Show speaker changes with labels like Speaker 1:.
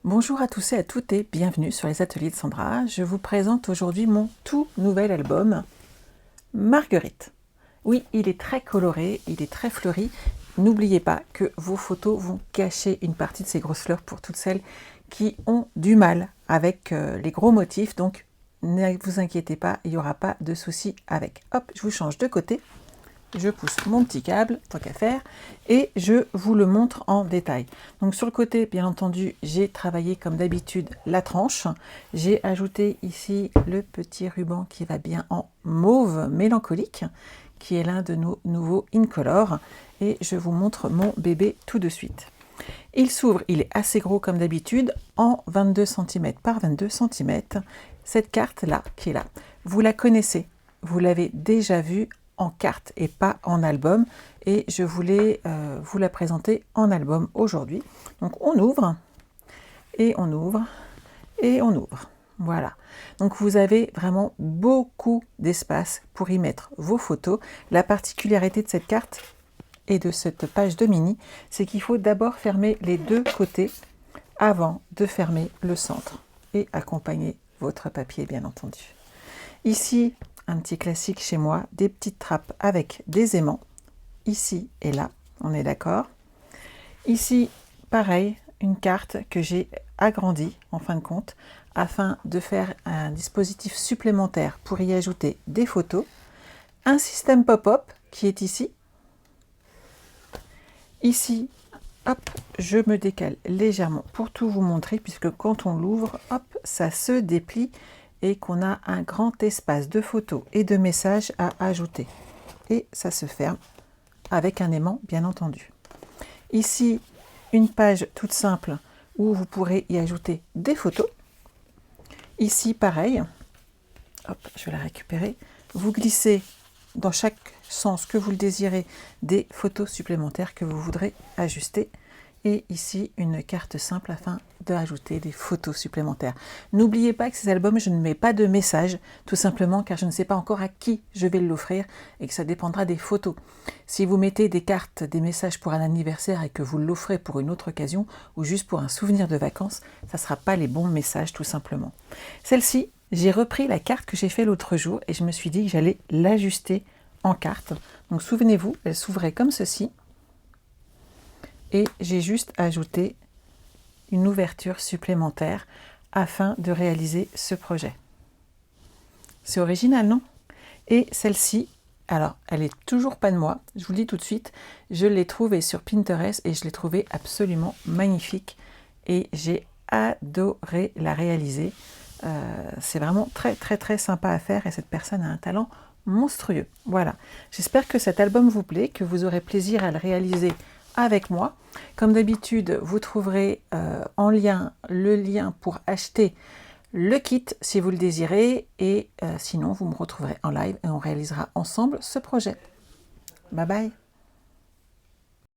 Speaker 1: Bonjour à tous et à toutes et bienvenue sur les ateliers de Sandra. Je vous présente aujourd'hui mon tout nouvel album, Marguerite. Oui, il est très coloré, il est très fleuri. N'oubliez pas que vos photos vont cacher une partie de ces grosses fleurs pour toutes celles qui ont du mal avec les gros motifs. Donc ne vous inquiétez pas, il n'y aura pas de souci avec. Hop, je vous change de côté. Je pousse mon petit câble, tant qu'à faire, et je vous le montre en détail. Donc sur le côté, bien entendu, j'ai travaillé comme d'habitude la tranche. J'ai ajouté ici le petit ruban qui va bien en mauve mélancolique, qui est l'un de nos nouveaux Incolor. Et je vous montre mon bébé tout de suite. Il s'ouvre, il est assez gros comme d'habitude, en 22 cm par 22 cm. Cette carte-là, qui est là, vous la connaissez, vous l'avez déjà vue en carte et pas en album, et je voulais vous la présenter en album aujourd'hui. Donc on ouvre, et on ouvre, et on ouvre. Voilà, donc vous avez vraiment beaucoup d'espace pour y mettre vos photos. La particularité de cette carte et de cette page de mini, c'est qu'il faut d'abord fermer les deux côtés avant de fermer le centre et accompagner votre papier, bien entendu. Ici, un petit classique chez moi, des petites trappes avec des aimants, ici et là, on est d'accord. Ici, pareil, une carte que j'ai agrandie, en fin de compte, afin de faire un dispositif supplémentaire pour y ajouter des photos. Un système pop-up qui est ici. Ici, hop, je me décale légèrement pour tout vous montrer, puisque quand on l'ouvre, hop, ça se déplie et qu'on a un grand espace de photos et de messages à ajouter. Et ça se ferme avec un aimant, bien entendu. Ici, une page toute simple où vous pourrez y ajouter des photos. Ici, pareil, hop, je vais la récupérer. Vous glissez dans chaque sens que vous le désirez des photos supplémentaires que vous voudrez ajuster. Et ici, une carte simple afin d'ajouter des photos supplémentaires. N'oubliez pas que ces albums, je ne mets pas de message, tout simplement car je ne sais pas encore à qui je vais l'offrir et que ça dépendra des photos. Si vous mettez des cartes, des messages pour un anniversaire et que vous l'offrez pour une autre occasion ou juste pour un souvenir de vacances, ça ne sera pas les bons messages, tout simplement. Celle-ci, j'ai repris la carte que j'ai fait l'autre jour et je me suis dit que j'allais l'ajuster en carte. Donc souvenez-vous, elle s'ouvrait comme ceci. Et j'ai juste ajouté une ouverture supplémentaire afin de réaliser ce projet. C'est original, non? Et celle-ci, alors, elle est toujours pas de moi, je vous le dis tout de suite, je l'ai trouvée sur Pinterest et je l'ai trouvée absolument magnifique et j'ai adoré la réaliser. C'est vraiment très sympa à faire et cette personne a un talent monstrueux. Voilà, j'espère que cet album vous plaît, que vous aurez plaisir à le réaliser avec moi. Comme d'habitude, vous trouverez en lien le lien pour acheter le kit si vous le désirez et sinon vous me retrouverez en live et on réalisera ensemble ce projet. Bye bye.